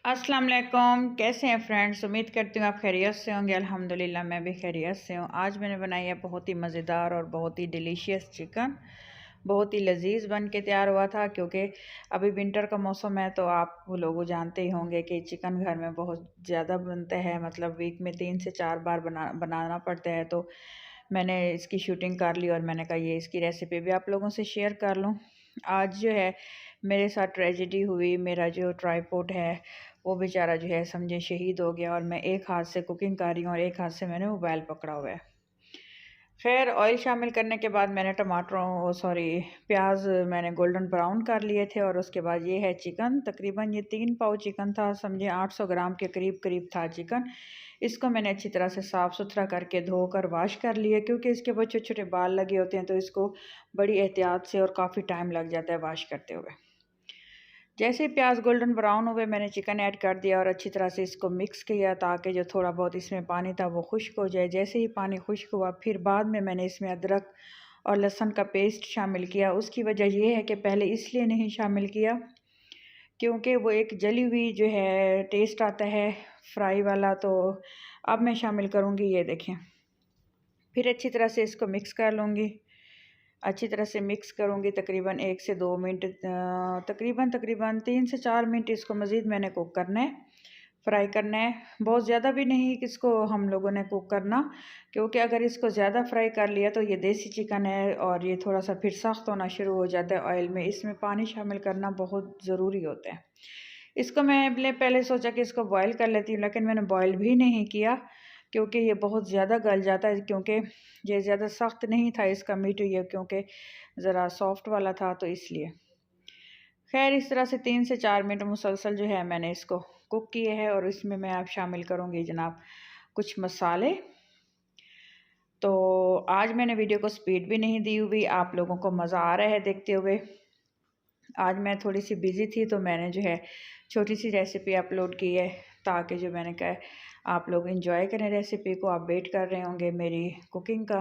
अस्सलाम वालेकुम। कैसे हैं फ्रेंड्स? उम्मीद करती हूँ आप खैरियत से होंगे। अल्हम्दुलिल्लाह मैं भी खैरियत से हूँ। आज मैंने बनाई है बहुत ही मज़ेदार और बहुत ही डिलीशियस चिकन। बहुत ही लजीज बन के तैयार हुआ था, क्योंकि अभी विंटर का मौसम है तो आप लोग जानते ही होंगे कि चिकन घर में बहुत ज़्यादा बनता है। मतलब वीक में 3 से 4 बार बनाना पड़ता है। तो मैंने इसकी शूटिंग कर ली और मैंने कहा ये इसकी रेसिपी भी आप लोगों से शेयर कर लूँ। आज जो है मेरे साथ ट्रेजेडी हुई। मेरा जो ट्राईपोड है वो बेचारा जो है समझे शहीद हो गया, और मैं एक हाथ से कुकिंग कर रही हूँ और एक हाथ से मैंने मोबाइल पकड़ा हुआ है। खैर, ऑयल शामिल करने के बाद मैंने प्याज मैंने गोल्डन ब्राउन कर लिए थे, और उसके बाद ये है चिकन। तकरीबन ये 3 पाव चिकन था, समझे 800 ग्राम के करीब करीब था चिकन। इसको मैंने अच्छी तरह से साफ़ सुथरा करके धोकर वाश कर लिया, क्योंकि इसके ऊपर छोटे छोटे बाल लगे होते हैं तो इसको बड़ी एहतियात से और काफ़ी टाइम लग जाता है वाश करते हुए। जैसे ही प्याज गोल्डन ब्राउन हुए मैंने चिकन ऐड कर दिया और अच्छी तरह से इसको मिक्स किया, ताकि जो थोड़ा बहुत इसमें पानी था वो खुश्क हो जाए। जैसे ही पानी खुश्क हुआ फिर बाद में मैंने इसमें अदरक और लहसुन का पेस्ट शामिल किया। उसकी वजह ये है कि पहले इसलिए नहीं शामिल किया क्योंकि वो एक जली हुई जो है टेस्ट आता है फ्राई वाला। तो अब मैं शामिल करूँगी, ये देखें। फिर अच्छी तरह से इसको मिक्स कर लूँगी। अच्छी तरह से मिक्स करूँगी तकरीबन 1 से 2 मिनट, तकरीबन 3 से 4 मिनट इसको मज़ीद मैंने कुक करना है, फ्राई करना है। बहुत ज़्यादा भी नहीं कि इसको हम लोगों ने कुक करना, क्योंकि अगर इसको ज़्यादा फ्राई कर लिया तो ये देसी चिकन है और ये थोड़ा सा फिर सख्त होना शुरू हो जाता है ऑयल में। इसमें पानी शामिल करना बहुत ज़रूरी होता है। इसको मैं पहले सोचा कि इसको बॉयल कर लेती हूँ, लेकिन मैंने बॉयल भी नहीं किया क्योंकि ये बहुत ज़्यादा गल जाता है। क्योंकि ये ज़्यादा सख्त नहीं था इसका मीट, ये क्योंकि ज़रा सॉफ्ट वाला था तो इसलिए। खैर, इस तरह से 3 से 4 मिनट मुसलसल जो है मैंने इसको कुक किए हैं, और इसमें मैं अब शामिल करूँगी जनाब कुछ मसाले। तो आज मैंने वीडियो को स्पीड भी नहीं दी हुई, आप लोगों को मज़ा आ रहा है देखते हुए। आज मैं थोड़ी सी बिज़ी थी तो मैंने जो है छोटी सी रेसिपी अपलोड की है, ताकि जो मैंने कहा आप लोग एंजॉय करें रेसिपी को। आप वेट कर रहे होंगे मेरी कुकिंग का।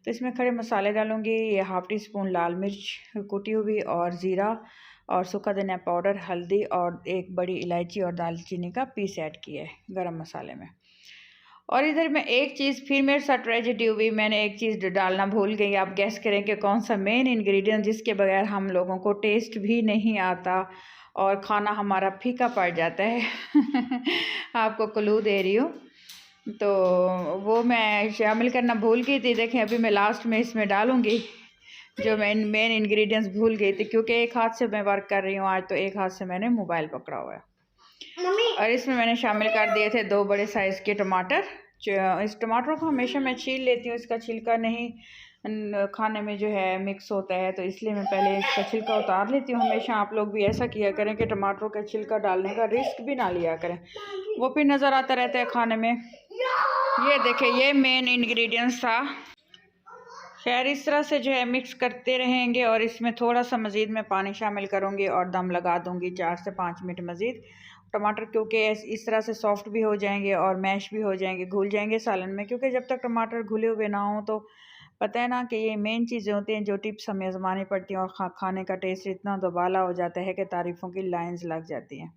तो इसमें खड़े मसाले डालूँगी। ये हाफ़ टी स्पून लाल मिर्च कुटी हुई और ज़ीरा और सूखा धनिया पाउडर, हल्दी और एक बड़ी इलायची और दालचीनी का पीस ऐड किया है गरम मसाले में। और इधर मैं एक चीज़ फिर मेरे साथ ट्रेजेडी हुई, मैंने एक चीज़ डालना भूल गई। आप गेस करें कि कौन सा मेन इंग्रेडिएंट जिसके बगैर हम लोगों को टेस्ट भी नहीं आता और खाना हमारा फीका पड़ जाता है। आपको क्लू दे रही हूँ। तो वो मैं शामिल करना भूल गई थी। देखें, अभी मैं लास्ट में इसमें डालूँगी जो मैं मेन इंग्रेडिएंट्स भूल गई थी, क्योंकि एक हाथ से मैं वर्क कर रही हूँ आज, तो एक हाथ से मैंने मोबाइल पकड़ा हुआ है। और इसमें मैंने शामिल कर दिए थे 2 बड़े साइज़ के टमाटर। इस टमाटर को हमेशा मैं छील लेती हूँ, इसका छिलका नहीं खाने में जो है मिक्स होता है, तो इसलिए मैं पहले इसका छिलका उतार लेती हूँ। हमेशा आप लोग भी ऐसा किया करें कि टमाटरों का छिलका डालने का रिस्क भी ना लिया करें, वो फिर नज़र आता रहता है खाने में। ये देखें, ये मेन इंग्रेडिएंट्स था। खैर, इस तरह से जो है मिक्स करते रहेंगे, और इसमें थोड़ा सा मज़ीद मैं पानी शामिल करूँगी और दम लगा दूँगी 4 से 5 मिनट मज़ीद। टमाटर क्योंकि इस तरह से सॉफ़्ट भी हो जाएंगे और मैश भी हो जाएंगे, घुल जाएंगे सालन में। क्योंकि जब तक टमाटर घुले हुए ना हों तो पता है ना कि ये मेन चीज़ें होती हैं जो टिप्स हमें आज़मानी पड़ती हैं, और खाने का टेस्ट इतना दोबाला हो जाता है कि तारीफ़ों की लाइन्स लग जाती हैं।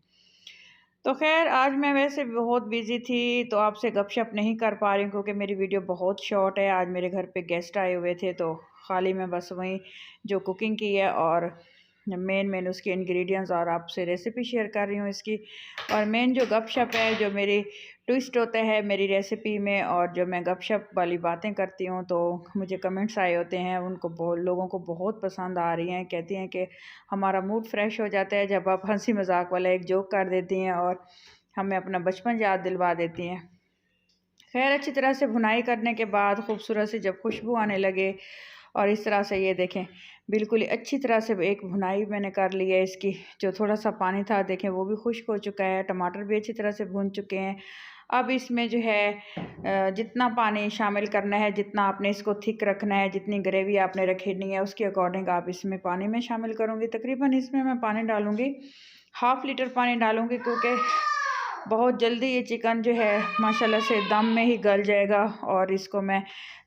तो खैर, आज मैं वैसे बहुत बिज़ी थी तो आपसे गपशप नहीं कर पा रही हूँ, क्योंकि मेरी वीडियो बहुत शॉर्ट है। आज मेरे घर पे गेस्ट आए हुए थे तो खाली मैं बस वहीं जो कुकिंग की है और मेन उसके इंग्रेडिएंट्स और आपसे रेसिपी शेयर कर रही हूँ इसकी। और मेन जो गपशप है, जो मेरी ट्विस्ट होता है मेरी रेसिपी में, और जो मैं गपशप वाली बातें करती हूँ तो मुझे कमेंट्स आए होते हैं, उनको लोगों को बहुत पसंद आ रही हैं। कहती हैं कि हमारा मूड फ्रेश हो जाता है जब आप हंसी मजाक वाला एक जोक कर देती हैं और हमें अपना बचपन याद दिलवा देती हैं। खैर, अच्छी तरह से भुनाई करने के बाद खूबसूरत सी जब खुशबू आने लगे, और इस तरह से ये देखें बिल्कुल ही अच्छी तरह से एक भुनाई मैंने कर ली है इसकी। जो थोड़ा सा पानी था देखें वो भी खुश्क हो चुका है, टमाटर भी अच्छी तरह से भून चुके हैं। अब इसमें जो है जितना पानी शामिल करना है, जितना आपने इसको थिक रखना है, जितनी ग्रेवी आपने रखनी है उसके अकॉर्डिंग आप इसमें पानी में शामिल करूँगी। तकरीबन इसमें मैं पानी डालूँगी, ½ लीटर पानी डालूँगी, क्योंकि बहुत जल्दी ये चिकन जो है माशाल्लाह से दम में ही गल जाएगा। और इसको मैं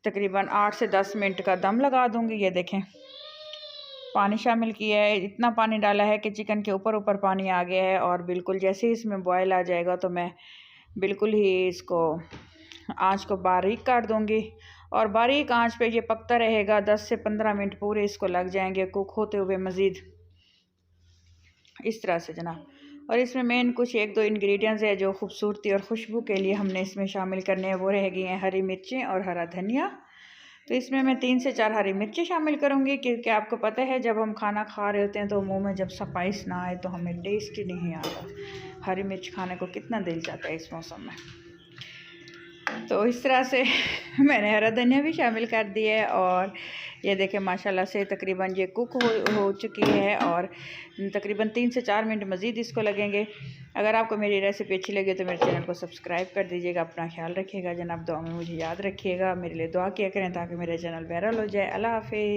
तकरीबन 8 से 10 मिनट का दम लगा दूँगी। ये देखें, पानी शामिल किया है। इतना पानी डाला है कि चिकन के ऊपर ऊपर पानी आ गया है और बिल्कुल जैसे ही इसमें बॉयल आ जाएगा तो मैं बिल्कुल ही इसको आंच को बारीक कर दूंगी और बारीक आंच पे ये पकता रहेगा। 10 से 15 मिनट पूरे इसको लग जाएंगे कुक होते हुए मज़ीद, इस तरह से जनाब। और इसमें मेन कुछ 1-2 इंग्रेडिएंट्स है जो खूबसूरती और खुशबू के लिए हमने इसमें शामिल करने हैं। वो रह गई हैं हरी मिर्चें और हरा धनिया। तो इसमें मैं 3 से 4 हरी मिर्चें शामिल करूँगी, क्योंकि आपको पता है जब हम खाना खा रहे होते हैं तो मुंह में जब स्पाइस ना आए तो हमें टेस्ट ही नहीं आता। हरी मिर्च खाने को कितना दिल चाहता है इस मौसम में। तो इस तरह से मैंने हरा धनिया भी शामिल कर दिया है और ये देखें माशाल्लाह से तकरीबन ये कुक हो चुकी है और तकरीबन 3 से 4 मिनट मज़ीद इसको लगेंगे। अगर आपको मेरी रेसिपी अच्छी लगे तो मेरे चैनल को सब्सक्राइब कर दीजिएगा। अपना ख्याल रखिएगा जनाब, दुआ में मुझे याद रखिएगा, मेरे लिए दुआ किया करें ताकि मेरा चैनल वायरल हो जाए। अल्लाह हाफ़िज़।